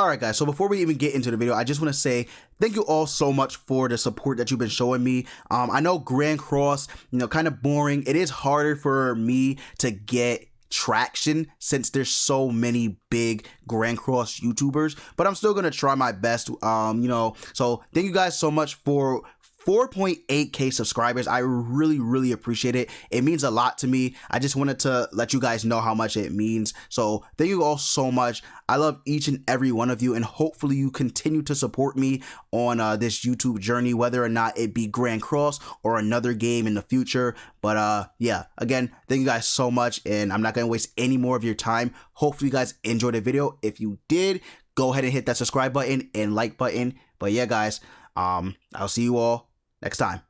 Alright guys, so before we even get into the video, I just want to say thank you all so much for the support that you've been showing me. I know Grand Cross, kind of boring. It is harder for me to get traction since there's so many big Grand Cross YouTubers, but I'm still going to try my best, so thank you guys so much for 4.8k subscribers. I really appreciate it. It means a lot to me. I just wanted to let you guys know how much it means. So thank you all so much. I love each and every one of you, and hopefully you continue to support me on this YouTube journey, whether or not it be Grand Cross or another game in the future. But yeah, again, thank you guys so much, and I'm not gonna waste any more of your time. Hopefully you guys enjoyed the video. If you did, go ahead and hit that subscribe button and like button. But yeah guys, I'll see you all next time.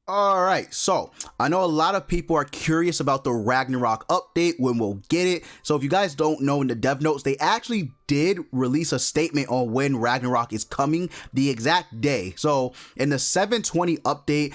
Alright, so I know a lot of people are curious about the Ragnarok update, when we'll get it. So if you guys don't know, in the dev notes, they actually did release a statement on when Ragnarok is coming, the exact day. So in the 720 update,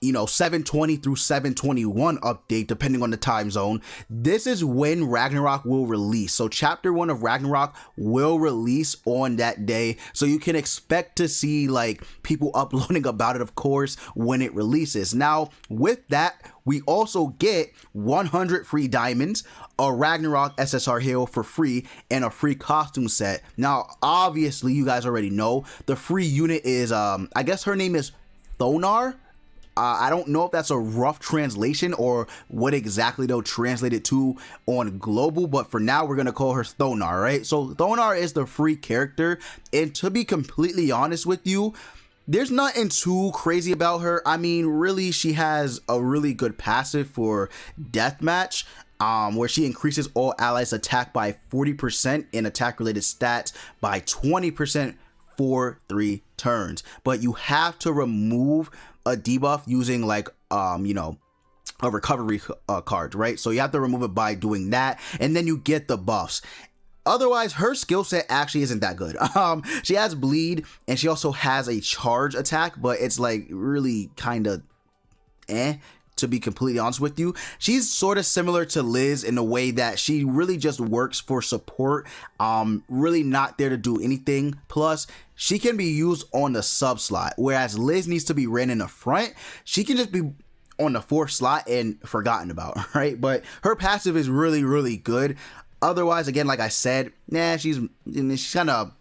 720 through 721 update, depending on the time zone, this is when Ragnarok will release. So chapter 1 of Ragnarok will release on that day, so you can expect to see like people uploading about it, of course, when it releases. Now with that, we also get 100 free diamonds, a Ragnarok SSR heal for free, and a free costume set. Now obviously you guys already know the free unit is I guess her name is Thonar. I don't know if that's a rough translation or what exactly they'll translate it to on global, but for now we're gonna call her Thonar, right? So Thonar is the free character, and to be completely honest with you, there's nothing too crazy about her. I mean, really, she has a really good passive for deathmatch, where she increases all allies attack by 40% and attack related stats by 20% for 3 turns. But you have to remove a debuff using like a recovery card, right? So you have to remove it by doing that, and then you get the buffs. Otherwise, her skill set actually isn't that good. She has bleed, and she also has a charge attack, but it's like really kind of to be completely honest with you. She's sort of similar to Liz in the way that she really just works for support, really not there to do anything. Plus she can be used on the sub slot, whereas Liz needs to be ran in the front. She can just be on the 4th slot and forgotten about, right? But her passive is really good. Otherwise, again, like I said, she's kind of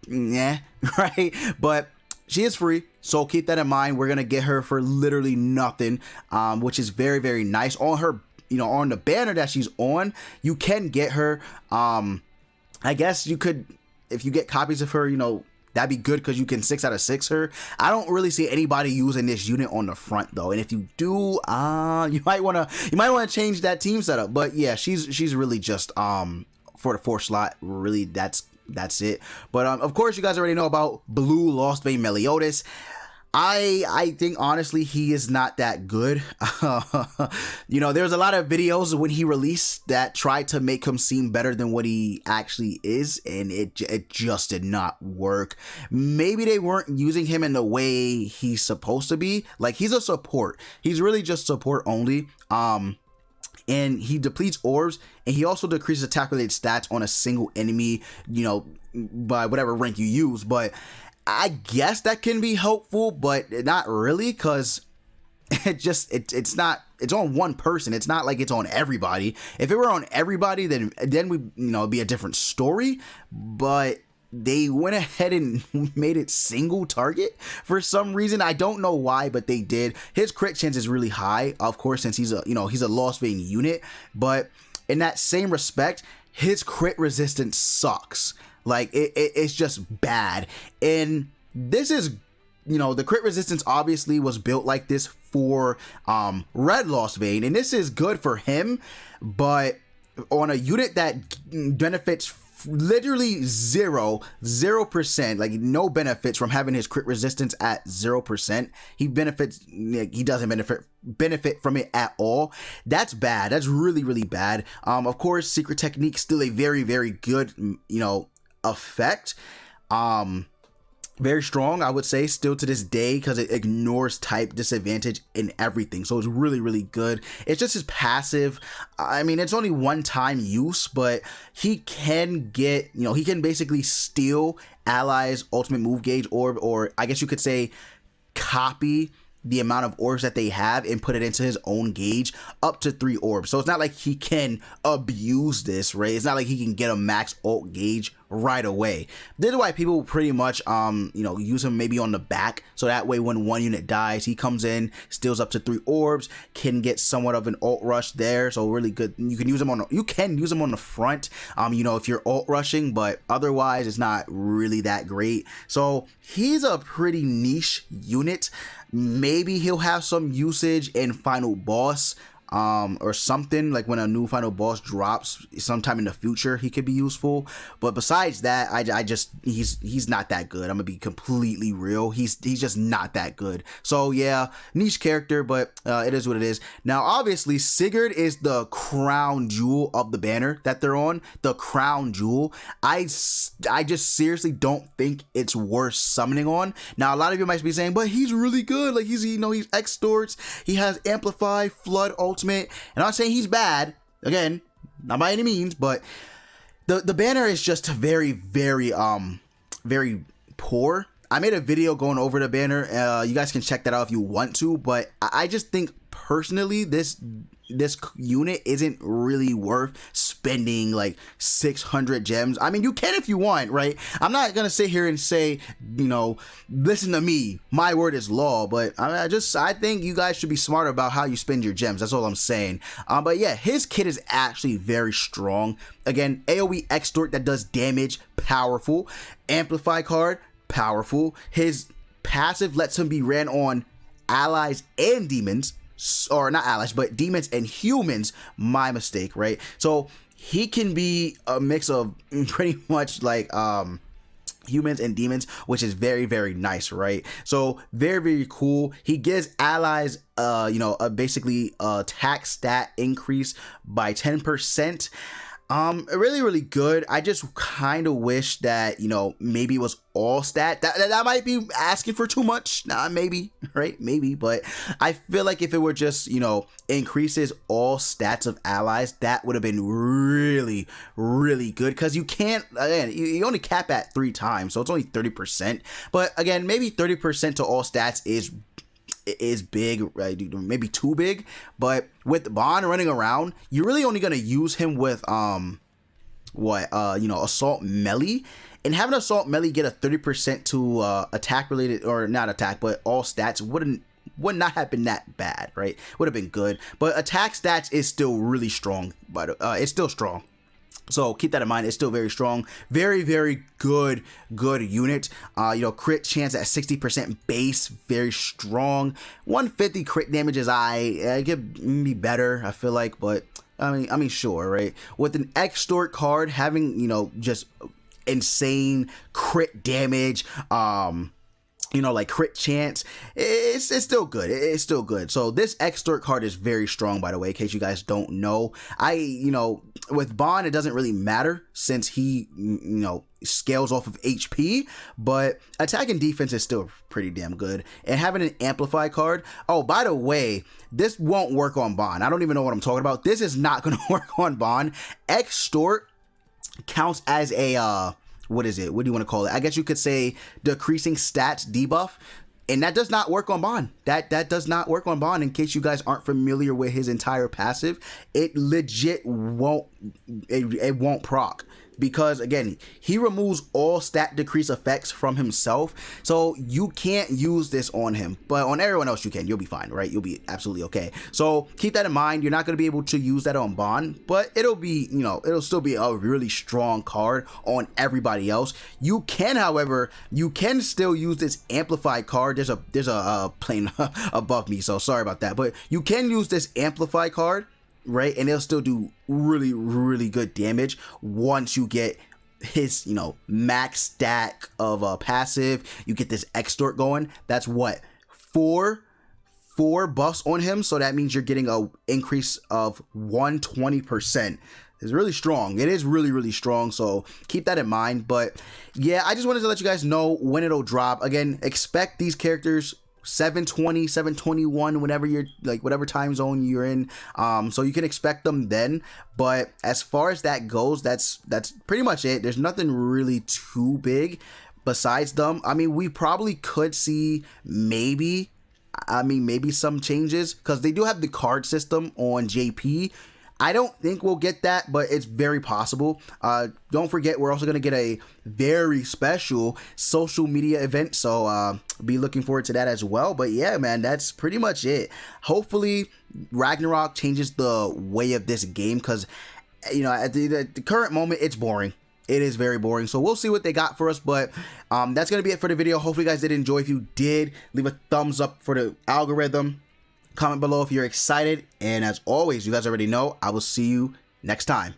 right? But she is free, so keep that in mind. We're gonna get her for literally nothing, which is very nice. On her, on the banner that she's on, you can get her. I guess you could, if you get copies of her, that'd be good because you can 6 out of 6 her. I don't really see anybody using this unit on the front though, and if you do, you might wanna change that team setup. But yeah, she's really just for the 4th slot. Really, that's it. But of course you guys already know about Blue Lost Vein Meliodas. I think honestly he is not that good. There's a lot of videos when he released that tried to make him seem better than what he actually is, and it just did not work. Maybe they weren't using him in the way he's supposed to be. Like, he's a support, he's really just support only. And he depletes orbs, and he also decreases attack related stats on a single enemy, by whatever rank you use. But I guess that can be helpful, but not really, because it's on one person. It's not like it's on everybody. If it were on everybody, then we it'd be a different story. But they went ahead and made it single target for some reason. I don't know why, but they did. His crit chance is really high, of course, since he's a Lost Vein unit. But in that same respect, his crit resistance sucks. Like, it's just bad. And this is, the crit resistance obviously was built like this for Red Lost Vein, and this is good for him. But on a unit that benefits literally 0%, like no benefits from having his crit resistance at 0%, he doesn't benefit from it at all. That's bad. That's really bad. Of course, secret technique still a very good effect. very strong, I would say, still to this day, because it ignores type disadvantage in everything. So it's really, really good. It's just his passive. I mean, it's only one time use, but he can get, he can basically steal allies' ultimate move gauge orb, or I guess you could say copy the amount of orbs that they have and put it into his own gauge, up to 3 orbs. So it's not like he can abuse this, right? It's not like he can get a max ult gauge right away. This is why people pretty much use him maybe on the back, so that way when one unit dies, he comes in, steals up to 3 orbs, can get somewhat of an ult rush there. So really good. You can use him on the front, if you're ult rushing, but otherwise it's not really that great. So he's a pretty niche unit. Maybe he'll have some usage in final boss, or something, like when a new final boss drops sometime in the future, he could be useful. But besides that, I just he's not that good. I'm gonna be completely real. He's just not that good. So yeah, niche character, but it is what it is. Now obviously Sigurd is the crown jewel of the banner that they're on. The crown jewel. I just seriously don't think it's worth summoning on. Now a lot of you might be saying, but he's really good. Like he's extorts. He has amplify, flood, ultimate. And I'm not saying he's bad. Again, not by any means, but the banner is just very, very very poor. I made a video going over the banner. You guys can check that out if you want to, but I just think personally this unit isn't really worth spending like 600 gems. I mean, you can if you want, right? I'm not gonna sit here and say, listen to me, my word is law, but I think you guys should be smart about how you spend your gems. That's all I'm saying. But yeah, his kit is actually very strong. Again, AoE extort that does damage, powerful. Amplify card, powerful. His passive lets him be ran on allies and demons, or not allies, but demons and humans. My mistake, right? So he can be a mix of pretty much like humans and demons, which is very, very nice, right? So very, very cool. He gives allies basically attack stat increase by 10%. Really, really good. I just kind of wish that, maybe it was all stat. That might be asking for too much. Nah, maybe, right? Maybe, but I feel like if it were just, increases all stats of allies, that would have been really, really good. Because you can't, again, you only cap at 3 times, so it's only 30%. But again, maybe 30% to all stats is big, right? Maybe too big. But with Bond running around, you're really only gonna use him with assault melee, and having assault melee get a 30% to attack related, or not attack, but all stats would not have been that bad, right? Would have been good. But attack stats is still really strong, but it's still strong. So keep that in mind. It's still very strong. Very, very good unit. Crit chance at 60% base. Very strong. 150 crit damage is it could be better, I feel like, but I mean, sure, right? With an extort card having, just insane crit damage, like crit chance, it's still good. It's still good. So this extort card is very strong, by the way, in case you guys don't know. With Bond, it doesn't really matter since he, scales off of HP, but attack and defense is still pretty damn good. And having an amplify card, oh, by the way, this won't work on Bond. I don't even know what I'm talking about. This is not going to work on Bond. Extort counts as a, what is it? What do you want to call it? I guess you could say decreasing stats debuff. And that does not work on Bond. That does not work on Bond. In case you guys aren't familiar with his entire passive, it legit won't. It won't proc. Because again, he removes all stat decrease effects from himself, so you can't use this on him, but on everyone else you can. You'll be fine, right? You'll be absolutely okay. So keep that in mind. You're not going to be able to use that on Bond, but it'll be, it'll still be a really strong card on everybody else. You can, however, still use this amplified card. There's a plane above me, so sorry about that, but you can use this amplified card, right? And it'll still do really, really good damage once you get his, max stack of passive. You get this extort going. That's what, four buffs on him. So that means you're getting a increase of 120%. is really strong. It is really, really strong, so keep that in mind. But yeah, I just wanted to let you guys know when it'll drop. Again, expect these characters 7:20, 7:21, whenever you're like, whatever time zone you're in, so you can expect them then. But as far as that goes, that's pretty much it. There's nothing really too big besides them. I mean, we probably could see maybe some changes, because they do have the card system on JP. I don't think we'll get that, but it's very possible. Don't forget, we're also going to get a very special social media event, so be looking forward to that as well. But yeah, man, that's pretty much it. Hopefully, Ragnarok changes the way of this game, because, you know, at the current moment, it's boring. It is very boring, so we'll see what they got for us. But that's going to be it for the video. Hopefully, you guys did enjoy. If you did, leave a thumbs up for the algorithm. Comment below if you're excited, and as always, you guys already know, I will see you next time.